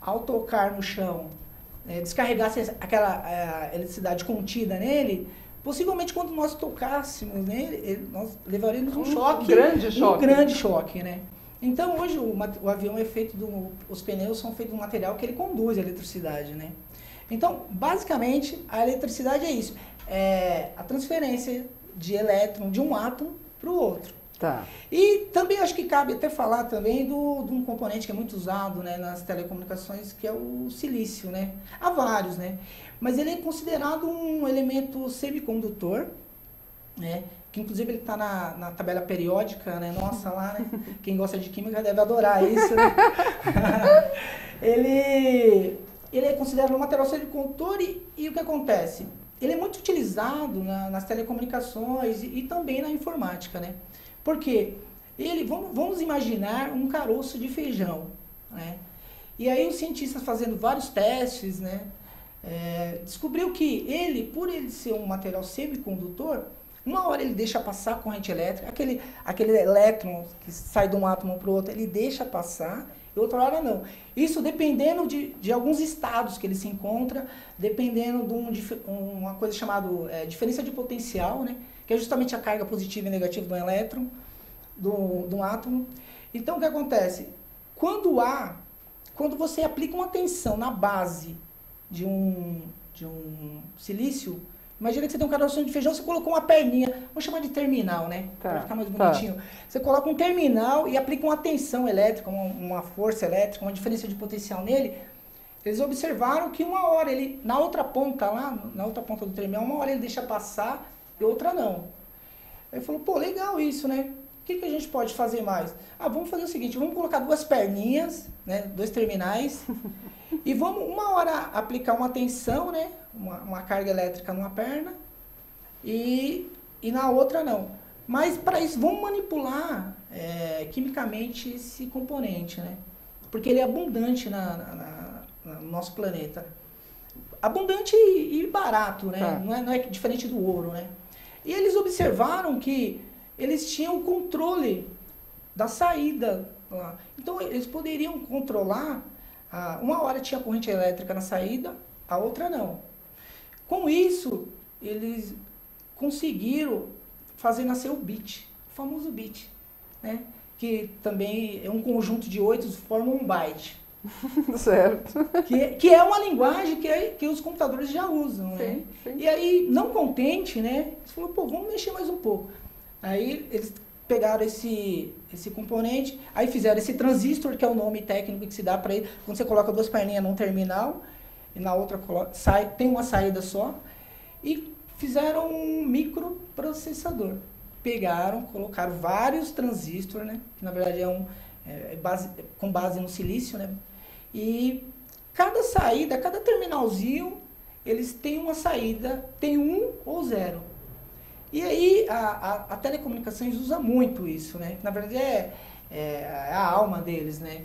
ao tocar no chão, descarregasse aquela eletricidade contida nele, possivelmente quando nós tocássemos nele, nós levaríamos um choque. Um grande choque, né? Então hoje o avião é feito os pneus são feitos de um material que ele conduz a eletricidade, né? Então, basicamente, a eletricidade é isso. É a transferência de elétron de um átomo para o outro. Tá. E também acho que cabe até falar também de um componente que é muito usado, né, nas telecomunicações, que é o silício, né? Há vários, né? Mas ele é considerado um elemento semicondutor, né? Que inclusive ele está na tabela periódica, né? Nossa, lá, né? Quem gosta de química deve adorar isso, né? Ele é considerado um material semicondutor e o que acontece? Ele é muito utilizado nas telecomunicações e também na informática, né? Porque vamos imaginar um caroço de feijão, né? E aí os cientistas fazendo vários testes, né? Descobriu que por ele ser um material semicondutor, uma hora ele deixa passar a corrente elétrica, aquele elétron que sai de um átomo para o outro, ele deixa passar, e outra hora não. Isso dependendo de alguns estados que ele se encontra, dependendo de uma coisa chamada diferença de potencial, né? Que é justamente a carga positiva e negativa do elétron, do átomo. Então, o que acontece? Quando você aplica uma tensão na base de um silício, imagina que você tem um carocinho de feijão, você colocou uma perninha, vamos chamar de terminal, né? Tá, para ficar mais bonitinho. Tá. Você coloca um terminal e aplica uma tensão elétrica, uma força elétrica, uma diferença de potencial nele. Eles observaram que uma hora ele, na outra ponta lá, na outra ponta do terminal, uma hora ele deixa passar e outra não. Aí falou, pô, legal isso, né? O que a gente pode fazer mais? Vamos fazer o seguinte, vamos colocar 2 perninhas, né, 2 terminais, e vamos uma hora aplicar uma tensão, né, uma carga elétrica numa perna, e na outra não. Mas para isso, vamos manipular quimicamente esse componente, né? Porque ele é abundante no nosso planeta. Abundante e barato, né? Não é diferente do ouro, né? E eles observaram que eles tinham controle da saída lá. Então, eles poderiam controlar, uma hora tinha corrente elétrica na saída, a outra não. Com isso, eles conseguiram fazer nascer o bit, o famoso bit, né? Que também é um conjunto de 8 que forma um byte. Certo. Que é uma linguagem que os computadores já usam, né? Sim, sim. E aí, não contente, né? Eles falaram, pô, vamos mexer mais um pouco. Aí eles pegaram esse componente, aí fizeram esse transistor, que é o nome técnico que se dá para ele. Quando você coloca 2 perninhas num terminal, e na outra tem uma saída só, e fizeram um microprocessador. Pegaram, colocaram vários transistores, né? Que na verdade com base no silício, né? E cada saída, cada terminalzinho, eles têm uma saída, tem 1 ou 0. E aí a telecomunicações usa muito isso, né? Na verdade é a alma deles, né?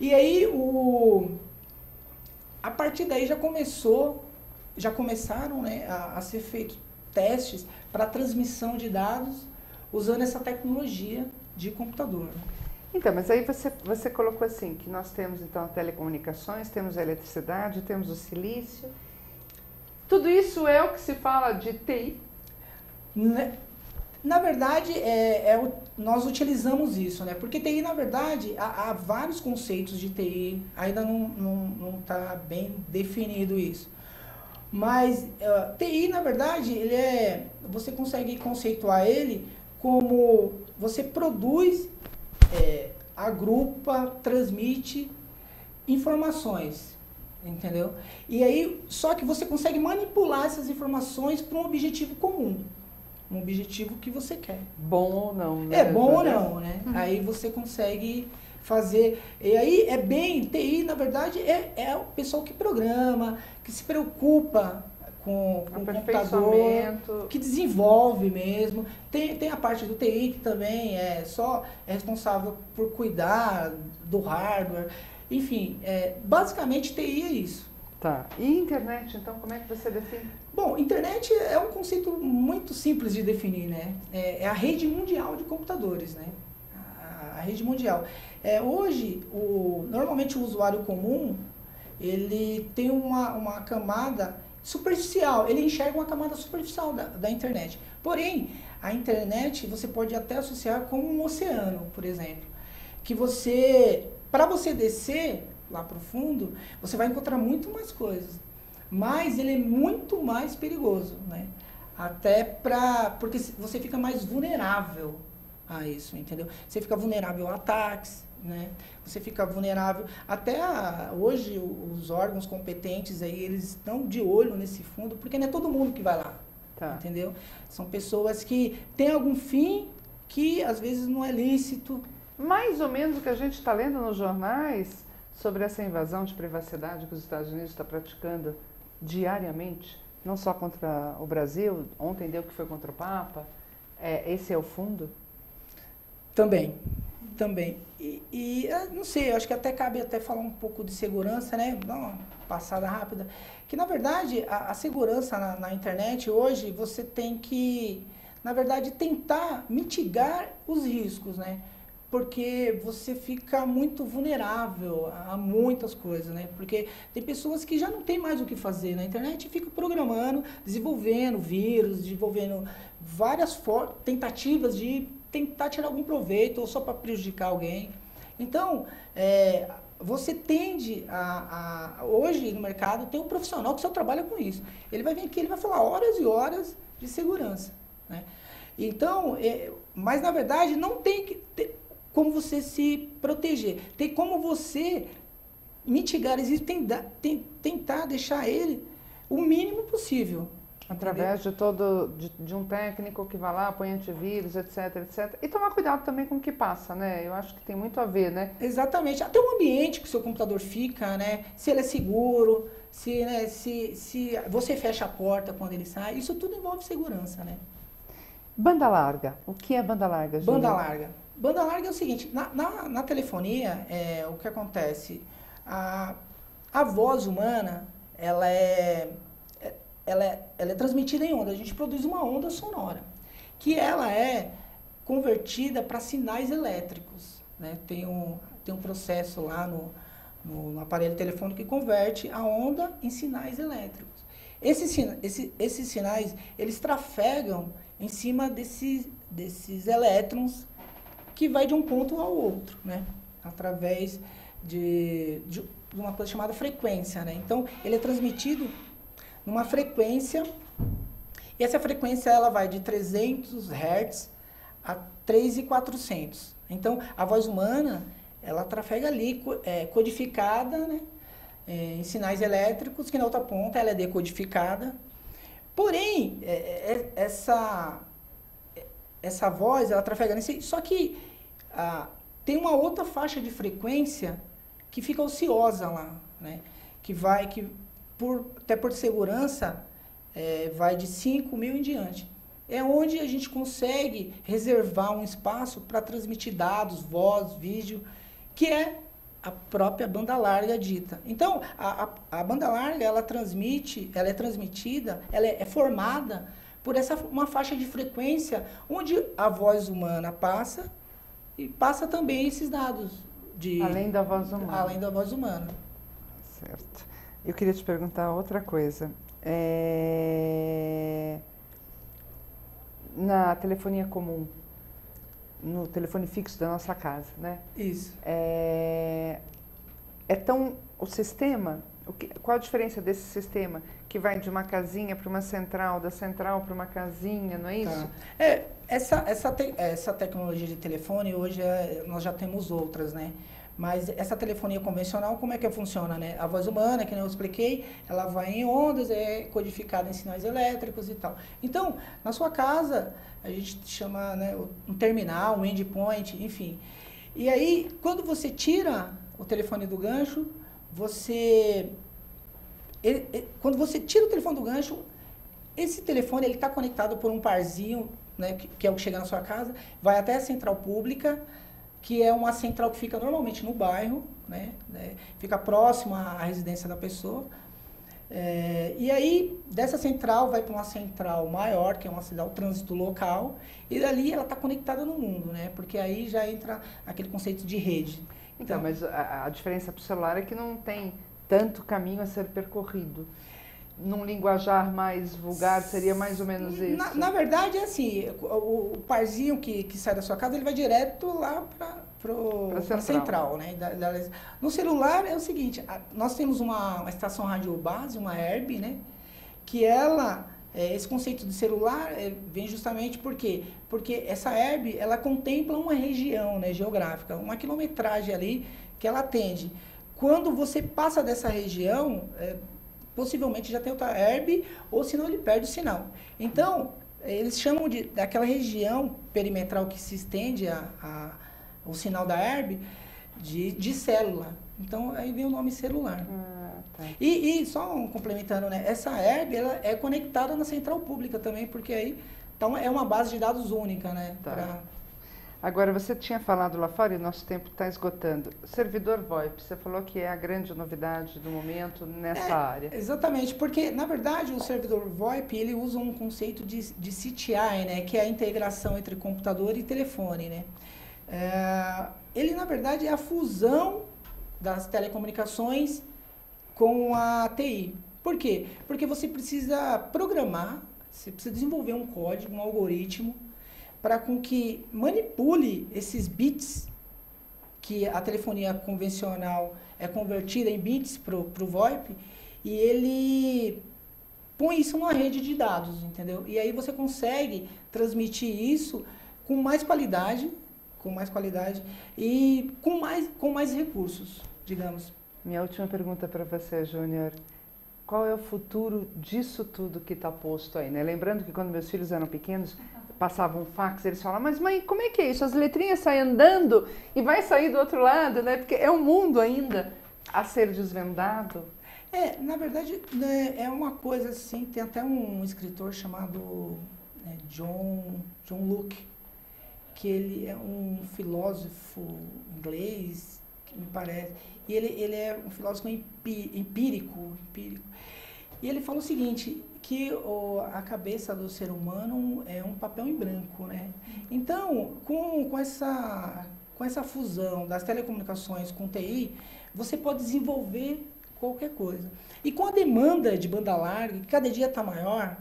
E aí a partir daí já começaram, né, a ser feitos testes para transmissão de dados usando essa tecnologia de computador. Então, mas aí você colocou assim, que nós temos então telecomunicações, temos a eletricidade, temos o silício. Tudo isso é o que se fala de TI? Na verdade, nós utilizamos isso, né? Porque TI, na verdade, há vários conceitos de TI, ainda não está bem definido isso. Mas TI, na verdade, você consegue conceituar ele como você produz, agrupa, transmite informações, entendeu? E aí, só que você consegue manipular essas informações para um objetivo comum. Um objetivo que você quer. Bom ou não, né? Bom ou não, né? Uhum. Aí você consegue fazer... E aí TI, na verdade, é o pessoal que programa, que se preocupa com o computador, que desenvolve mesmo. Tem a parte do TI que também é responsável por cuidar do hardware. Enfim, basicamente TI é isso. Tá. E internet, então, como é que você define? Bom, internet é um conceito muito simples de definir, né? É a rede mundial de computadores, né? A rede mundial. Hoje, normalmente o usuário comum, ele tem uma camada superficial, ele enxerga uma camada superficial da internet. Porém, a internet você pode até associar com um oceano, por exemplo. Que para você descer lá para o fundo, você vai encontrar muito mais coisas. Mas ele é muito mais perigoso, né? Porque você fica mais vulnerável a isso, entendeu? Você fica vulnerável a ataques, né? Você fica vulnerável... Hoje, os órgãos competentes aí, eles estão de olho nesse fundo, porque não é todo mundo que vai lá, entendeu? São pessoas que têm algum fim que, às vezes, não é lícito. Mais ou menos o que a gente está lendo nos jornais sobre essa invasão de privacidade que os Estados Unidos estão praticando diariamente, não só contra o Brasil, ontem deu que foi contra o Papa, esse é o fundo? Também. E não sei, eu acho que até cabe falar um pouco de segurança, né? Dar uma passada rápida. Que, na verdade, a segurança na internet, hoje, você tem que, na verdade, tentar mitigar os riscos, né? porque você fica muito vulnerável a muitas coisas, né? Porque tem pessoas que já não tem mais o que fazer na internet e ficam programando, desenvolvendo vírus, desenvolvendo várias tentativas de tentar tirar algum proveito ou só para prejudicar alguém. Então, você tende hoje no mercado tem um profissional que só trabalha com isso. Ele vai vir aqui, ele vai falar horas e horas de segurança, né? Então, mas na verdade não tem que ter como você se proteger. Tem como você mitigar, tentar deixar ele o mínimo possível. Através de um técnico que vai lá, põe antivírus, etc, etc. E tomar cuidado também com o que passa, né? Eu acho que tem muito a ver, né? Exatamente. Até o ambiente que o seu computador fica, né? Se ele é seguro, se você fecha a porta quando ele sai. Isso tudo envolve segurança, né? Banda larga. O que é banda larga, Júlio? Banda larga. Banda larga é o seguinte, na telefonia, o que acontece? A voz humana, ela é transmitida em onda. A gente produz uma onda sonora, que ela é convertida para sinais elétricos, né? Tem um processo lá no aparelho telefônico que converte a onda em sinais elétricos. Esses sinais, eles trafegam em cima desses elétrons que vai de um ponto ao outro, né? Através de uma coisa chamada frequência, né? Então, ele é transmitido numa frequência, e essa frequência ela vai de 300 Hz a 3.400. Então, a voz humana, ela trafega ali, codificada, né? Em sinais elétricos, que na outra ponta ela é decodificada. Porém, essa voz, ela trafega nesse... Só que tem uma outra faixa de frequência que fica ociosa lá, né? Até por segurança, vai de 5.000 em diante. É onde a gente consegue reservar um espaço para transmitir dados, voz, vídeo, que é a própria banda larga dita. Então, a banda larga, ela é transmitida, ela é formada por uma faixa de frequência onde a voz humana passa e passa também esses dados. Além da voz humana. Além da voz humana. Certo. Eu queria te perguntar outra coisa. Na telefonia comum, no telefone fixo da nossa casa, né? Isso. O sistema, qual a diferença desse sistema que vai de uma casinha para uma central, da central para uma casinha, não é isso? Essa tecnologia de telefone, hoje nós já temos outras, né? Mas essa telefonia convencional, como é que funciona, né? A voz humana, que eu expliquei, ela vai em ondas, é codificada em sinais elétricos e tal. Então, na sua casa, a gente chama, né, um terminal, um endpoint, enfim. E aí, quando você tira o telefone do gancho, quando você tira o telefone do gancho, esse telefone está conectado por um parzinho, né, que é o que chega na sua casa, vai até a central pública, que é uma central que fica normalmente no bairro, né, fica próximo à residência da pessoa. E aí, dessa central, vai para uma central maior, que é uma central trânsito local, e dali ela está conectada no mundo, né, porque aí já entra aquele conceito de rede. Então, mas a diferença para o celular é que não tem tanto caminho a ser percorrido. Num linguajar mais vulgar, seria mais ou menos isso? Na verdade, é assim, o parzinho que sai da sua casa, ele vai direto lá para a central, né? No celular é o seguinte, nós temos uma estação rádio base, uma Herb, né? Que esse conceito de celular vem justamente porque essa Herb, ela contempla uma região, né, geográfica, uma quilometragem ali que ela atende. Quando você passa dessa região, possivelmente já tem outra Herb, ou senão ele perde o sinal. Então, eles chamam daquela região perimetral que se estende o sinal da Herb de célula. Então, aí vem o nome celular. Tá. E só complementando, né? Essa Herb, ela é conectada na central pública também, porque aí então, é uma base de dados única, né? Tá. Agora, você tinha falado lá fora, e nosso tempo está esgotando. Servidor VoIP, você falou que é a grande novidade do momento nessa área. Exatamente, porque, na verdade, o servidor VoIP, ele usa um conceito de CTI, né, que é a integração entre computador e telefone, né? Ele, na verdade, é a fusão das telecomunicações com a TI. Por quê? Porque você precisa programar, você precisa desenvolver um código, um algoritmo, para com que manipule esses bits, que a telefonia convencional é convertida em bits para o VoIP, e ele põe isso numa rede de dados, entendeu? E aí você consegue transmitir isso com mais qualidade e com mais recursos, digamos. Minha última pergunta para você, Júnior. Qual é o futuro disso tudo que está posto aí, né? Lembrando que quando meus filhos eram pequenos, passavam um fax, eles falavam, mas mãe, como é que é isso? As letrinhas saem andando e vai sair do outro lado, né? Porque é um mundo ainda a ser desvendado. Na verdade, né, é uma coisa assim, tem até um escritor chamado John Locke, que ele é um filósofo inglês, que me parece, e ele é um filósofo empírico. E ele fala o seguinte, que a cabeça do ser humano é um papel em branco, né? Então, com essa fusão das telecomunicações com TI, você pode desenvolver qualquer coisa. E com a demanda de banda larga, que cada dia está maior,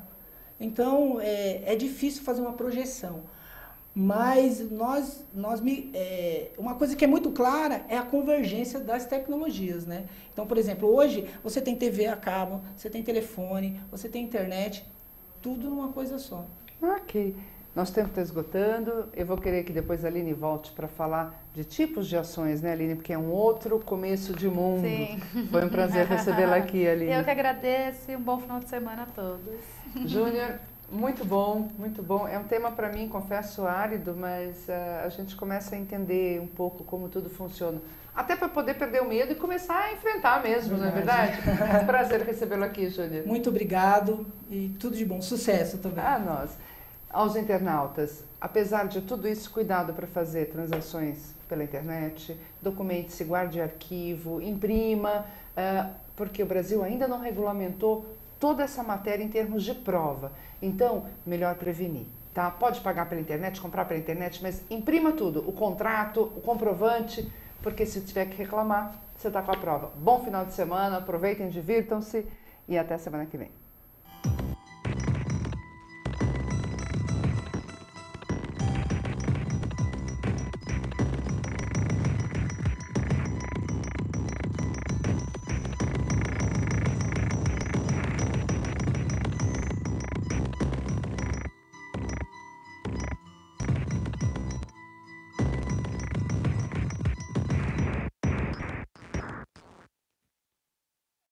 então é difícil fazer uma projeção. Mas uma coisa que é muito clara é a convergência das tecnologias, né? Então, por exemplo, hoje você tem TV a cabo, você tem telefone, você tem internet, tudo numa coisa só. Ok. Nosso tempo está esgotando. Eu vou querer que depois a Aline volte para falar de tipos de ações, né, Aline? Porque é um outro começo de mundo. Sim. Foi um prazer recebê-la aqui, Aline. Eu que agradeço e um bom final de semana a todos. Júnior, muito bom, muito bom. É um tema para mim, confesso, árido, mas a gente começa a entender um pouco como tudo funciona. Até para poder perder o medo e começar a enfrentar mesmo, não é verdade? Prazer recebê-lo aqui, Júnior. Muito obrigado e tudo de bom. Sucesso também. A nós. Aos internautas, apesar de tudo isso, cuidado para fazer transações pela internet, documente-se, guarde arquivo, imprima, porque o Brasil ainda não regulamentou toda essa matéria em termos de prova. Então, melhor prevenir, tá? Pode pagar pela internet, comprar pela internet, mas imprima tudo, o contrato, o comprovante, porque se tiver que reclamar, você está com a prova. Bom final de semana, aproveitem, divirtam-se e até semana que vem.